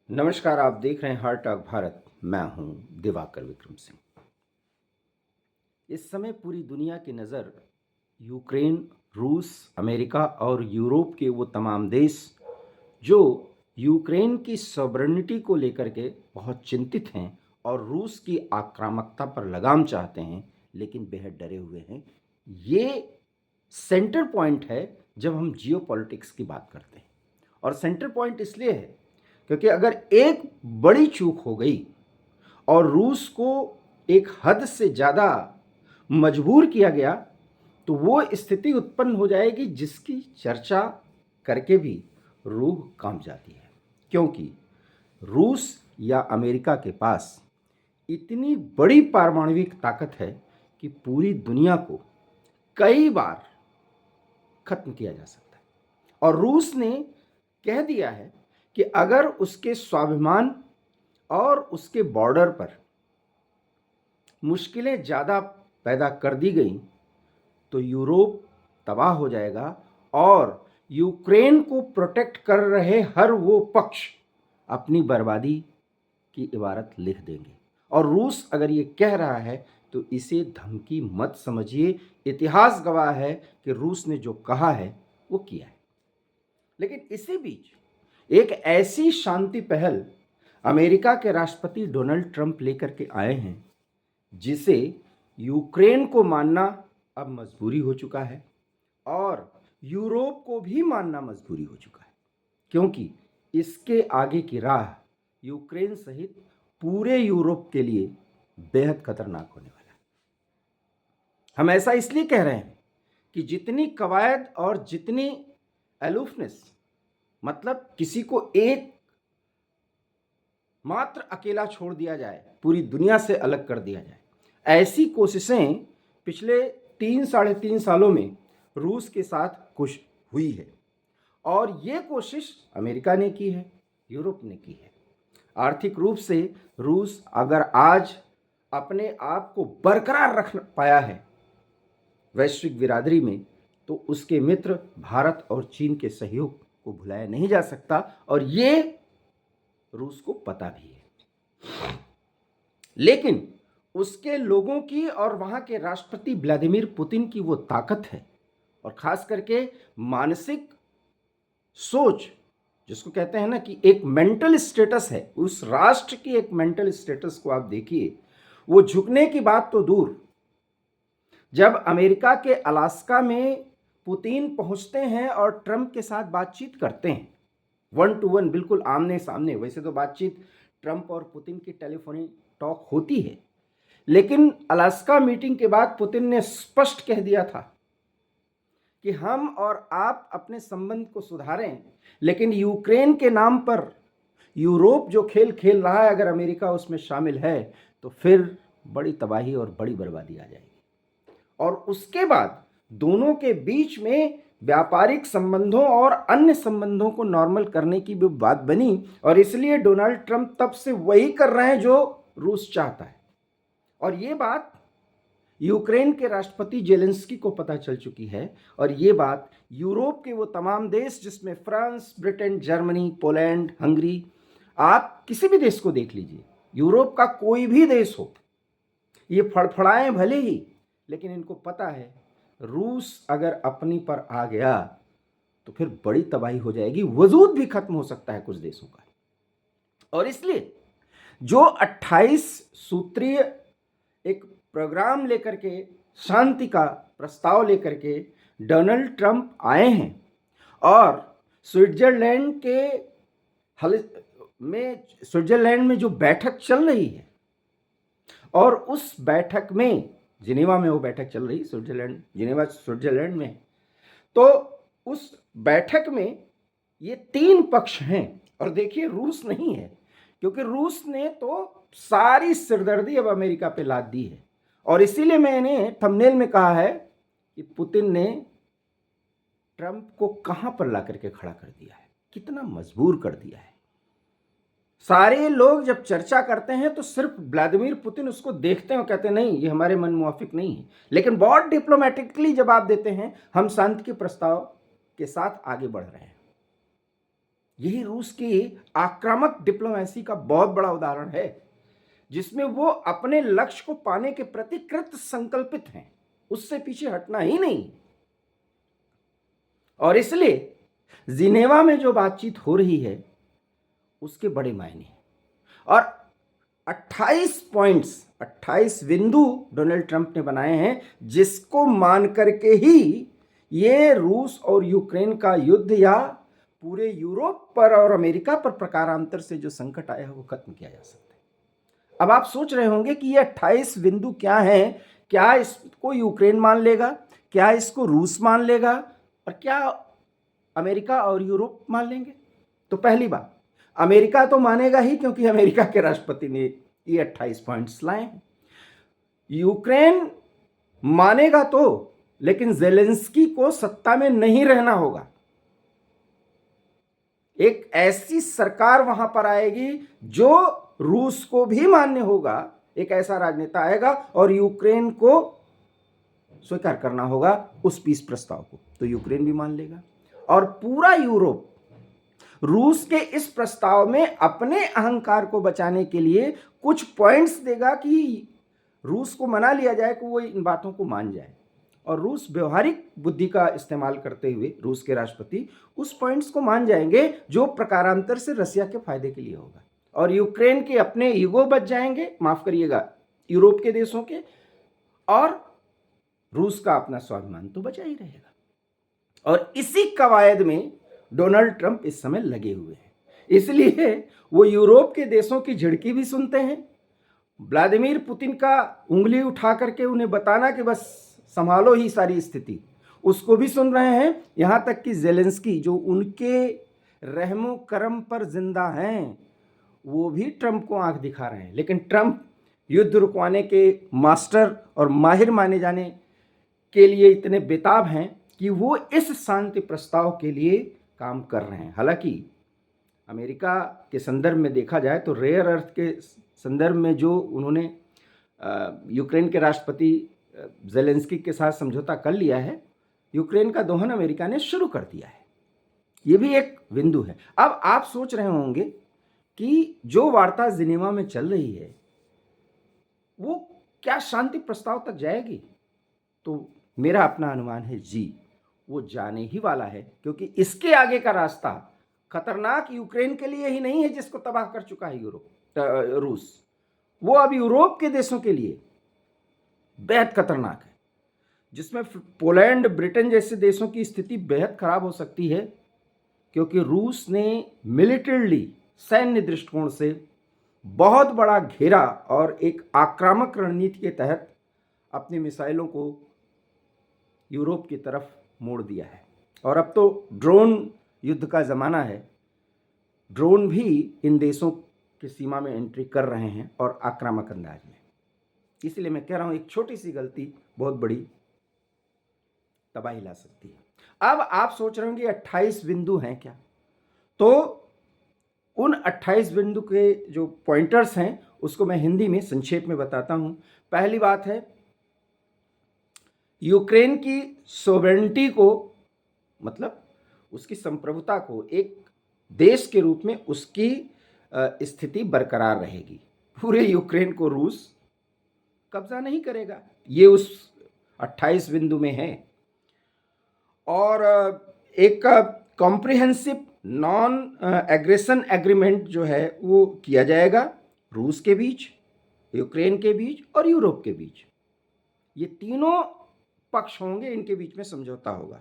नमस्कार, आप देख रहे हैं हार्ट टॉक भारत। मैं हूं दिवाकर विक्रम सिंह। इस समय पूरी दुनिया की नज़र यूक्रेन, रूस, अमेरिका और यूरोप के वो तमाम देश जो यूक्रेन की सॉवरेनिटी को लेकर के बहुत चिंतित हैं और रूस की आक्रामकता पर लगाम चाहते हैं, लेकिन बेहद डरे हुए हैं। ये सेंटर पॉइंट है जब हम जियोपॉलिटिक्स की बात करते हैं। और सेंटर पॉइंट इसलिए है क्योंकि अगर एक बड़ी चूक हो गई और रूस को एक हद से ज़्यादा मजबूर किया गया तो वो स्थिति उत्पन्न हो जाएगी जिसकी चर्चा करके भी रूह कांप जाती है। क्योंकि रूस या अमेरिका के पास इतनी बड़ी पारमाणविक ताकत है कि पूरी दुनिया को कई बार खत्म किया जा सकता है। और रूस ने कह दिया है कि अगर उसके स्वाभिमान और उसके बॉर्डर पर मुश्किलें ज़्यादा पैदा कर दी गई तो यूरोप तबाह हो जाएगा और यूक्रेन को प्रोटेक्ट कर रहे हर वो पक्ष अपनी बर्बादी की इबारत लिख देंगे। और रूस अगर ये कह रहा है तो इसे धमकी मत समझिए। इतिहास गवाह है कि रूस ने जो कहा है वो किया है। लेकिन इसी बीच एक ऐसी शांति पहल अमेरिका के राष्ट्रपति डोनाल्ड ट्रंप लेकर के आए हैं जिसे यूक्रेन को मानना अब मजबूरी हो चुका है और यूरोप को भी मानना मजबूरी हो चुका है, क्योंकि इसके आगे की राह यूक्रेन सहित पूरे यूरोप के लिए बेहद खतरनाक होने वाला है। हम ऐसा इसलिए कह रहे हैं कि जितनी कवायद और जितनी अलूफनेस, मतलब किसी को एक मात्र अकेला छोड़ दिया जाए, पूरी दुनिया से अलग कर दिया जाए, ऐसी कोशिशें पिछले 3-3.5 सालों में रूस के साथ कुछ हुई है। और ये कोशिश अमेरिका ने की है, यूरोप ने की है। आर्थिक रूप से रूस अगर आज अपने आप को बरकरार रख पाया है वैश्विक बिरादरी में, तो उसके मित्र भारत और चीन के सहयोग को भुलाया नहीं जा सकता और ये रूस को पता भी है। लेकिन उसके लोगों की और वहां के राष्ट्रपति व्लादिमीर पुतिन की वो ताकत है और खास करके मानसिक सोच, जिसको कहते हैं ना कि एक मेंटल स्टेटस है, उस राष्ट्र की एक मेंटल स्टेटस को आप देखिए। वो झुकने की बात तो दूर, जब अमेरिका के अलास्का में पुतिन पहुंचते हैं और ट्रंप के साथ बातचीत करते हैं 1 to 1, बिल्कुल आमने सामने। वैसे तो बातचीत ट्रंप और पुतिन की टेलीफोनिक टॉक होती है, लेकिन अलास्का मीटिंग के बाद पुतिन ने स्पष्ट कह दिया था कि हम और आप अपने संबंध को सुधारें, लेकिन यूक्रेन के नाम पर यूरोप जो खेल खेल रहा है, अगर अमेरिका उसमें शामिल है तो फिर बड़ी तबाही और बड़ी बर्बादी आ जाएगी। और उसके बाद दोनों के बीच में व्यापारिक संबंधों और अन्य संबंधों को नॉर्मल करने की भी बात बनी। और इसलिए डोनाल्ड ट्रंप तब से वही कर रहे हैं जो रूस चाहता है। और ये बात यूक्रेन के राष्ट्रपति जेलेंस्की को पता चल चुकी है और ये बात यूरोप के वो तमाम देश, जिसमें France, Britain, Germany, Poland, Hungary, आप किसी भी देश को देख लीजिए, यूरोप का कोई भी देश हो, ये फड़फड़ाएं भले ही, लेकिन इनको पता है रूस अगर अपनी पर आ गया तो फिर बड़ी तबाही हो जाएगी, वजूद भी खत्म हो सकता है कुछ देशों का। और इसलिए जो 28 सूत्रीय एक प्रोग्राम लेकर के, शांति का प्रस्ताव लेकर के डोनाल्ड ट्रंप आए हैं और स्विट्जरलैंड में जो बैठक चल रही है, और उस बैठक में जिनेवा में वो बैठक चल रही, जिनेवा स्विट्जरलैंड में, तो उस बैठक में ये 3 पक्ष हैं। और देखिए रूस नहीं है, क्योंकि रूस ने तो सारी सिरदर्दी अब अमेरिका पे लाद दी है। और इसीलिए मैंने थंबनेल में कहा है कि पुतिन ने ट्रंप को कहां पर ला करके खड़ा कर दिया है, कितना मजबूर कर दिया है। सारे लोग जब चर्चा करते हैं तो सिर्फ व्लादिमीर पुतिन उसको देखते हैं और कहते हैं नहीं, ये हमारे मन मुआफिक नहीं है। लेकिन बहुत डिप्लोमेटिकली जवाब देते हैं, हम शांति के प्रस्ताव के साथ आगे बढ़ रहे हैं। यही रूस की आक्रामक डिप्लोमेसी का बहुत बड़ा उदाहरण है, जिसमें वो अपने लक्ष्य को पाने के प्रति कृत संकल्पित हैं, उससे पीछे हटना ही नहीं। और इसलिए जिनेवा में जो बातचीत हो रही है उसके बड़े मायने हैं। और 28 पॉइंट्स, 28 बिंदु डोनाल्ड ट्रंप ने बनाए हैं, जिसको मान करके ही ये रूस और यूक्रेन का युद्ध या पूरे यूरोप पर और अमेरिका पर प्रकारांतर से जो संकट आया है वो खत्म किया जा सकता है। अब आप सोच रहे होंगे कि ये 28 बिंदु क्या हैं? क्या इसको यूक्रेन मान लेगा, क्या इसको रूस मान लेगा, और क्या अमेरिका और यूरोप मान लेंगे? तो पहली बात, अमेरिका तो मानेगा ही, क्योंकि अमेरिका के राष्ट्रपति ने ये 28 पॉइंट्स लाए हैं। यूक्रेन मानेगा तो, लेकिन जेलेंस्की को सत्ता में नहीं रहना होगा। एक ऐसी सरकार वहां पर आएगी जो रूस को भी मान्य होगा, एक ऐसा राजनेता आएगा, और यूक्रेन को स्वीकार करना होगा उस पीस प्रस्ताव को, तो यूक्रेन भी मान लेगा। और पूरा यूरोप रूस के इस प्रस्ताव में अपने अहंकार को बचाने के लिए कुछ पॉइंट्स देगा कि रूस को मना लिया जाए कि वो इन बातों को मान जाए। और रूस व्यवहारिक बुद्धि का इस्तेमाल करते हुए, रूस के राष्ट्रपति उस पॉइंट्स को मान जाएंगे जो प्रकारांतर से रसिया के फायदे के लिए होगा। और यूक्रेन के अपने ईगो बच जाएंगे, माफ करिएगा, यूरोप के देशों के, और रूस का अपना स्वाभिमान तो बचा ही रहेगा। और इसी कवायद में डोनाल्ड ट्रंप इस समय लगे हुए हैं। इसलिए वो यूरोप के देशों की झिड़की भी सुनते हैं, व्लादिमीर पुतिन का उंगली उठा करके उन्हें बताना कि बस संभालो ही सारी स्थिति, उसको भी सुन रहे हैं। यहां तक कि जेलेंस्की, जो उनके रहमो करम पर जिंदा हैं, वो भी ट्रंप को आंख दिखा रहे हैं। लेकिन ट्रंप युद्ध रुकवाने के मास्टर और माहिर माने जाने के लिए इतने बेताब हैं कि वो इस शांति प्रस्ताव के लिए काम कर रहे हैं। हालांकि अमेरिका के संदर्भ में देखा जाए तो रेयर अर्थ के संदर्भ में जो उन्होंने यूक्रेन के राष्ट्रपति जेलेंस्की के साथ समझौता कर लिया है, यूक्रेन का दोहन अमेरिका ने शुरू कर दिया है। ये भी एक बिंदु है। अब आप सोच रहे होंगे कि जो वार्ता जिनेवा में चल रही है वो क्या शांति प्रस्ताव तक जाएगी? तो मेरा अपना अनुमान है जी, वो जाने ही वाला है, क्योंकि इसके आगे का रास्ता खतरनाक यूक्रेन के लिए ही नहीं है, जिसको तबाह कर चुका है रूस। वो अब यूरोप के देशों के लिए बेहद खतरनाक है, जिसमें पोलैंड, ब्रिटेन जैसे देशों की स्थिति बेहद खराब हो सकती है, क्योंकि रूस ने मिलिटरीली, सैन्य दृष्टिकोण से बहुत बड़ा घेरा और एक आक्रामक रणनीति के तहत अपनी मिसाइलों को यूरोप की तरफ मोड़ दिया है। और अब तो ड्रोन युद्ध का ज़माना है, ड्रोन भी इन देशों की सीमा में एंट्री कर रहे हैं और आक्रामक अंदाज में। इसलिए मैं कह रहा हूं, एक छोटी सी गलती बहुत बड़ी तबाही ला सकती है। अब आप सोच रहे होंगे 28 बिंदु हैं क्या? तो उन 28 बिंदु के जो पॉइंटर्स हैं उसको मैं हिंदी में संक्षेप में बताता हूं। पहली बात है, यूक्रेन की सोवेरेनिटी को, मतलब उसकी संप्रभुता को, एक देश के रूप में उसकी स्थिति बरकरार रहेगी। पूरे यूक्रेन को रूस कब्जा नहीं करेगा, ये उस 28 बिंदु में है। और एक कॉम्प्रिहेंसिव नॉन एग्रेशन एग्रीमेंट जो है वो किया जाएगा रूस के बीच, यूक्रेन के बीच और यूरोप के बीच। ये तीनों पक्ष होंगे, इनके बीच में समझौता होगा।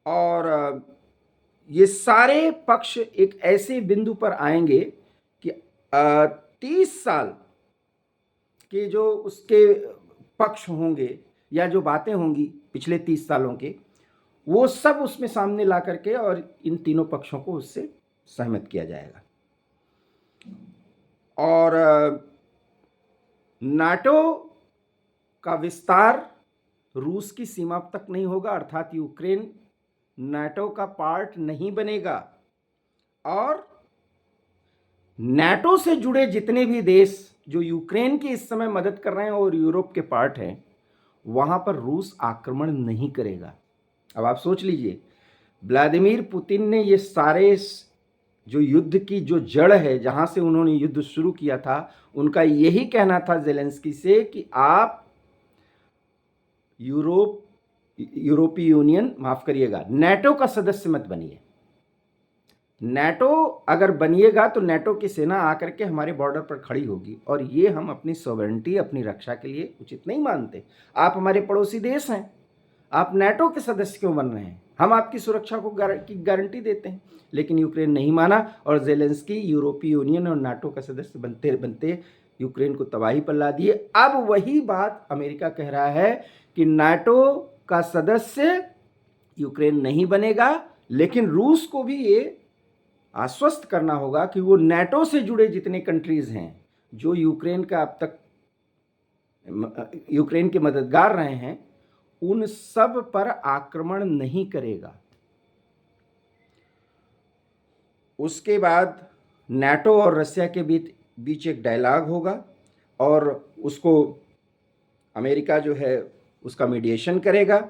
और ये सारे पक्ष एक ऐसे बिंदु पर आएंगे कि 30 साल के जो उसके पक्ष होंगे या जो बातें होंगी पिछले 30 सालों के, वो सब उसमें सामने ला करके और इन तीनों पक्षों को उससे सहमत किया जाएगा। और नाटो का विस्तार रूस की सीमा तक नहीं होगा, अर्थात यूक्रेन नाटो का पार्ट नहीं बनेगा। और नाटो से जुड़े जितने भी देश जो यूक्रेन की इस समय मदद कर रहे हैं और यूरोप के पार्ट हैं, वहां पर रूस आक्रमण नहीं करेगा। अब आप सोच लीजिए, व्लादिमीर पुतिन ने ये सारे जो युद्ध की जो जड़ है, जहां से उन्होंने युद्ध शुरू किया था, उनका यही कहना था जेलेंस्की से कि आप यूरोपीय यूनियन, माफ करिएगा, नेटो का सदस्य मत बनिए। नेटो अगर बनिएगा तो नेटो की सेना आकर के हमारे बॉर्डर पर खड़ी होगी, और ये हम अपनी सॉवरेनिटी, अपनी रक्षा के लिए उचित नहीं मानते। आप हमारे पड़ोसी देश हैं, आप नेटो के सदस्य क्यों बन रहे हैं? हम आपकी सुरक्षा को की गारंटी देते हैं। लेकिन यूक्रेन नहीं माना, और जेलेंस्की यूरोपीय यूनियन और नाटो का सदस्य बनते बनते यूक्रेन को तबाही पर ला दिए। अब वही बात अमेरिका कह रहा है कि नाटो का सदस्य यूक्रेन नहीं बनेगा, लेकिन रूस को भी ये आश्वस्त करना होगा कि वो नाटो से जुड़े जितने कंट्रीज हैं जो यूक्रेन का अब तक यूक्रेन के मददगार रहे हैं, उन सब पर आक्रमण नहीं करेगा। उसके बाद नाटो और रशिया के बीच एक डायलॉग होगा, और उसको अमेरिका जो है उसका मीडिएशन करेगा,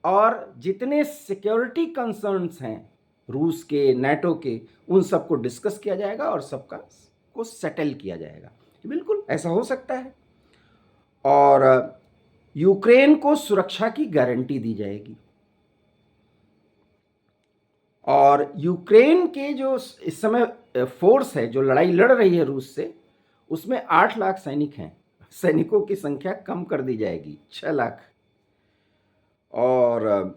और जितने सिक्योरिटी कंसर्न्स हैं रूस के, नाटो के, उन सबको डिस्कस किया जाएगा और सबका को सेटल किया जाएगा। बिल्कुल ऐसा हो सकता है। और यूक्रेन को सुरक्षा की गारंटी दी जाएगी, और यूक्रेन के जो इस समय फोर्स है जो लड़ाई लड़ रही है रूस से, उसमें 8 लाख सैनिक हैं। सैनिकों की संख्या कम कर दी जाएगी, 6 लाख। और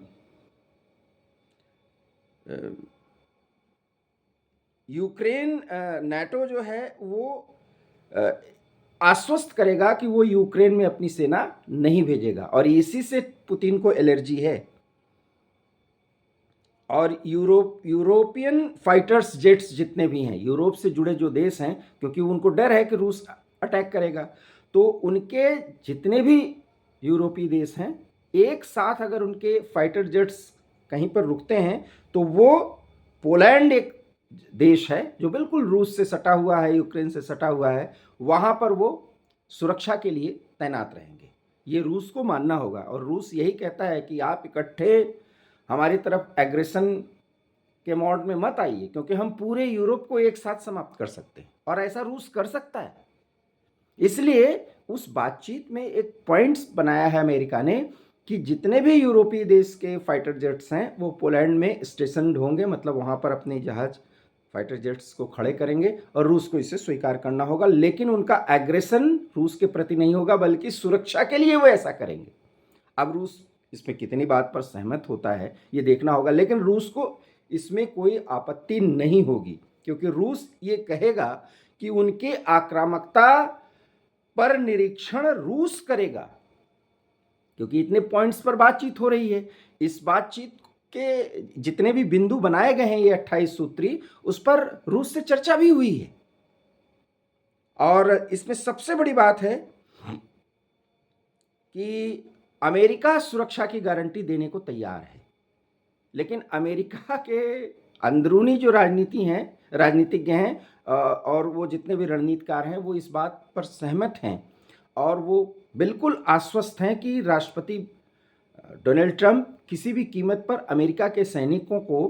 यूक्रेन, नाटो जो है वो आश्वस्त करेगा कि वो यूक्रेन में अपनी सेना नहीं भेजेगा, और इसी से पुतिन को एलर्जी है। और यूरोपियन फाइटर्स जेट्स जितने भी हैं, यूरोप से जुड़े जो देश हैं, क्योंकि उनको डर है कि रूस अटैक करेगा, तो उनके जितने भी यूरोपीय देश हैं, एक साथ अगर उनके फाइटर जेट्स कहीं पर रुकते हैं, तो वो पोलैंड एक देश है जो बिल्कुल रूस से सटा हुआ है, यूक्रेन से सटा हुआ है, वहाँ पर वो सुरक्षा के लिए तैनात रहेंगे। ये रूस को मानना होगा, और रूस यही कहता है कि आप इकट्ठे हमारी तरफ एग्रेशन के मोड में मत आइए, क्योंकि हम पूरे यूरोप को एक साथ समाप्त कर सकते हैं, और ऐसा रूस कर सकता है। इसलिए उस बातचीत में एक पॉइंट्स बनाया है अमेरिका ने कि जितने भी यूरोपीय देश के फाइटर जेट्स हैं वो पोलैंड में स्टेशनड होंगे, मतलब वहाँ पर अपने जहाज फाइटर जेट्स को खड़े करेंगे, और रूस को इसे स्वीकार करना होगा। लेकिन उनका एग्रेशन रूस के प्रति नहीं होगा, बल्कि सुरक्षा के लिए वो ऐसा करेंगे। अब रूस इसमें कितनी बात पर सहमत होता है ये देखना होगा, लेकिन रूस को इसमें कोई आपत्ति नहीं होगी, क्योंकि रूस ये कहेगा कि उनके आक्रामकता पर निरीक्षण रूस करेगा, क्योंकि इतने पॉइंट्स पर बातचीत हो रही है। इस बातचीत के जितने भी बिंदु बनाए गए हैं, ये 28 सूत्री, उस पर रूस से चर्चा भी हुई है। और इसमें सबसे बड़ी बात है कि अमेरिका सुरक्षा की गारंटी देने को तैयार है, लेकिन अमेरिका के अंदरूनी जो राजनीतिज्ञ हैं और वो जितने भी रणनीतिकार हैं, वो इस बात पर सहमत हैं, और वो बिल्कुल आश्वस्त हैं कि राष्ट्रपति डोनाल्ड ट्रंप किसी भी कीमत पर अमेरिका के सैनिकों को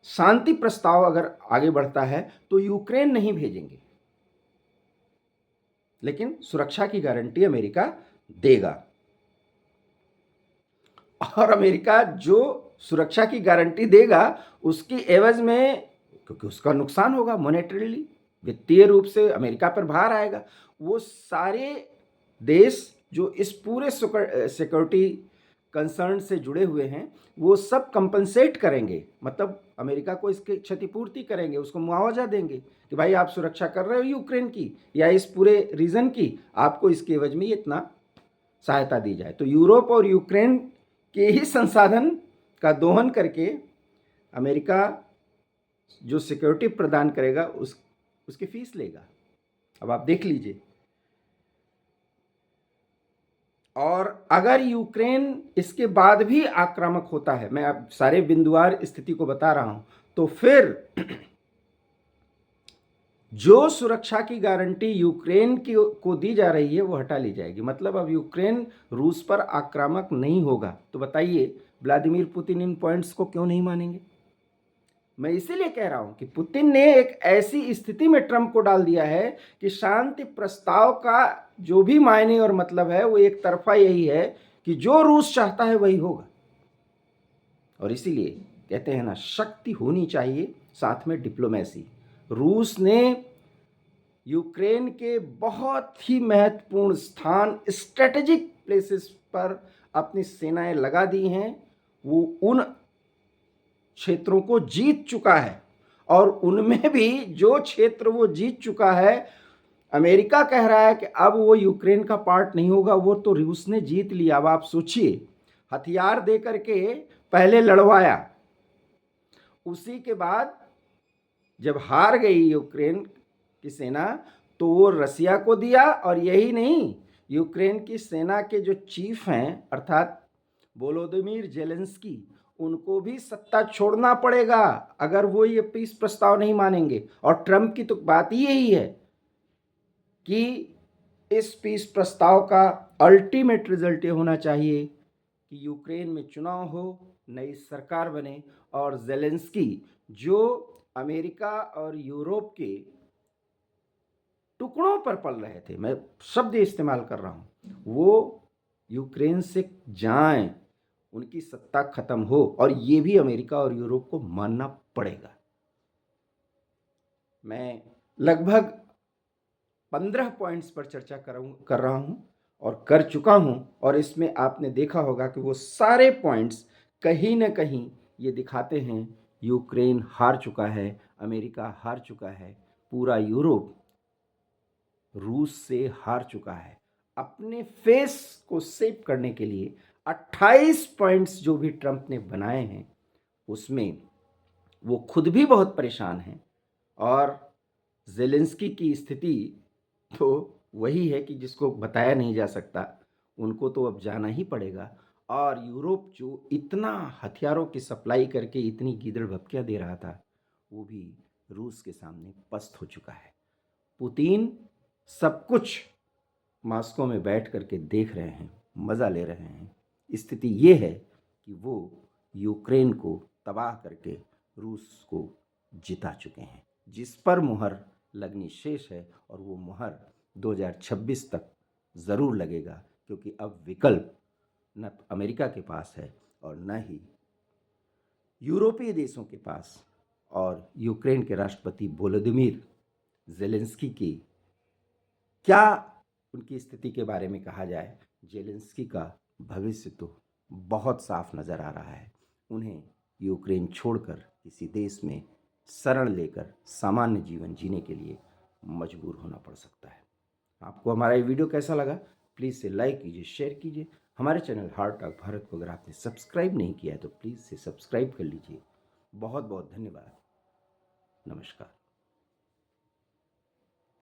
शांति प्रस्ताव अगर आगे बढ़ता है तो यूक्रेन नहीं भेजेंगे, लेकिन सुरक्षा की गारंटी अमेरिका देगा। और अमेरिका जो सुरक्षा की गारंटी देगा उसकी एवज में, क्योंकि उसका नुकसान होगा मॉनेटरीली, वित्तीय रूप से अमेरिका पर भार आएगा, वो सारे देश जो इस पूरे सिक्योरिटी कंसर्न से जुड़े हुए हैं वो सब कंपनसेट करेंगे, मतलब अमेरिका को इसकी क्षतिपूर्ति करेंगे, उसको मुआवजा देंगे कि भाई आप सुरक्षा कर रहे हो यूक्रेन की या इस पूरे रीजन की, आपको इसके एवज में इतना सहायता दी जाए। तो यूरोप और यूक्रेन के ही संसाधन का दोहन करके अमेरिका जो सिक्योरिटी प्रदान करेगा उसकी फीस लेगा। अब आप देख लीजिए। और अगर यूक्रेन इसके बाद भी आक्रामक होता है, मैं अब सारे बिंदुवार स्थिति को बता रहा हूं, तो फिर जो सुरक्षा की गारंटी यूक्रेन को दी जा रही है वो हटा ली जाएगी। मतलब अब यूक्रेन रूस पर आक्रामक नहीं होगा। तो बताइए व्लादिमीर पुतिन इन पॉइंट्स को क्यों नहीं मानेंगे? मैं इसीलिए कह रहा हूं कि पुतिन ने एक ऐसी स्थिति में ट्रंप को डाल दिया है कि शांति प्रस्ताव का जो भी मायने और मतलब है वो एक तरफा यही है कि जो रूस चाहता है वही होगा। और इसीलिए कहते हैं ना, शक्ति होनी चाहिए साथ में डिप्लोमेसी। रूस ने यूक्रेन के बहुत ही महत्वपूर्ण स्थान, स्ट्रेटेजिक प्लेसेस पर अपनी सेनाएं लगा दी हैं। वो उन क्षेत्रों को जीत चुका है और उनमें भी जो क्षेत्र वो जीत चुका है, अमेरिका कह रहा है कि अब वो यूक्रेन का पार्ट नहीं होगा, वो तो रूस ने जीत लिया। अब आप सोचिए, हथियार दे करके पहले लड़वाया, उसी के बाद जब हार गई यूक्रेन की सेना तो वो रसिया को दिया। और यही नहीं, यूक्रेन की सेना के जो चीफ हैं अर्थात वोलोदिमीर जेलेंस्की, उनको भी सत्ता छोड़ना पड़ेगा अगर वो ये पीस प्रस्ताव नहीं मानेंगे। और ट्रंप की तो बात ही यही है कि इस पीस प्रस्ताव का अल्टीमेट रिजल्ट ये होना चाहिए कि यूक्रेन में चुनाव हो, नई सरकार बने और जेलेंस्की जो अमेरिका और यूरोप के टुकड़ों पर पल रहे थे, मैं शब्द इस्तेमाल कर रहा हूं, वो यूक्रेन से जाएं, उनकी सत्ता खत्म हो। और ये भी अमेरिका और यूरोप को मानना पड़ेगा। मैं लगभग 15 पॉइंट्स पर चर्चा कर रहा हूं और कर चुका हूं, और इसमें आपने देखा होगा कि वो सारे पॉइंट्स कहीं ना कहीं ये दिखाते हैं यूक्रेन हार चुका है, अमेरिका हार चुका है, पूरा यूरोप रूस से हार चुका है। अपने फेस को सेव करने के लिए 28 पॉइंट्स जो भी ट्रंप ने बनाए हैं उसमें वो खुद भी बहुत परेशान हैं। और जेलेंस्की की स्थिति तो वही है कि जिसको बताया नहीं जा सकता, उनको तो अब जाना ही पड़ेगा। और यूरोप जो इतना हथियारों की सप्लाई करके इतनी गीदड़ भपकियाँ दे रहा था, वो भी रूस के सामने पस्त हो चुका है। पुतिन सब कुछ मास्को में बैठ करके देख रहे हैं, मज़ा ले रहे हैं। स्थिति ये है कि वो यूक्रेन को तबाह करके रूस को जिता चुके हैं, जिस पर मुहर लगनी शेष है। और वो मुहर 2026 तक ज़रूर लगेगा, क्योंकि अब विकल्प न अमेरिका के पास है और न ही यूरोपीय देशों के पास। और यूक्रेन के राष्ट्रपति वोलोदिमीर जेलेंस्की की क्या उनकी स्थिति के बारे में कहा जाए, जेलेंस्की का भविष्य तो बहुत साफ नज़र आ रहा है। उन्हें यूक्रेन छोड़कर किसी देश में शरण लेकर सामान्य जीवन जीने के लिए मजबूर होना पड़ सकता है। आपको हमारा ये वीडियो कैसा लगा, प्लीज़ से लाइक कीजिए, शेयर कीजिए। हमारे चैनल हार्ट टॉक भारत को अगर आपने सब्सक्राइब नहीं किया है तो प्लीज़ से सब्सक्राइब कर लीजिए। बहुत बहुत धन्यवाद। नमस्कार।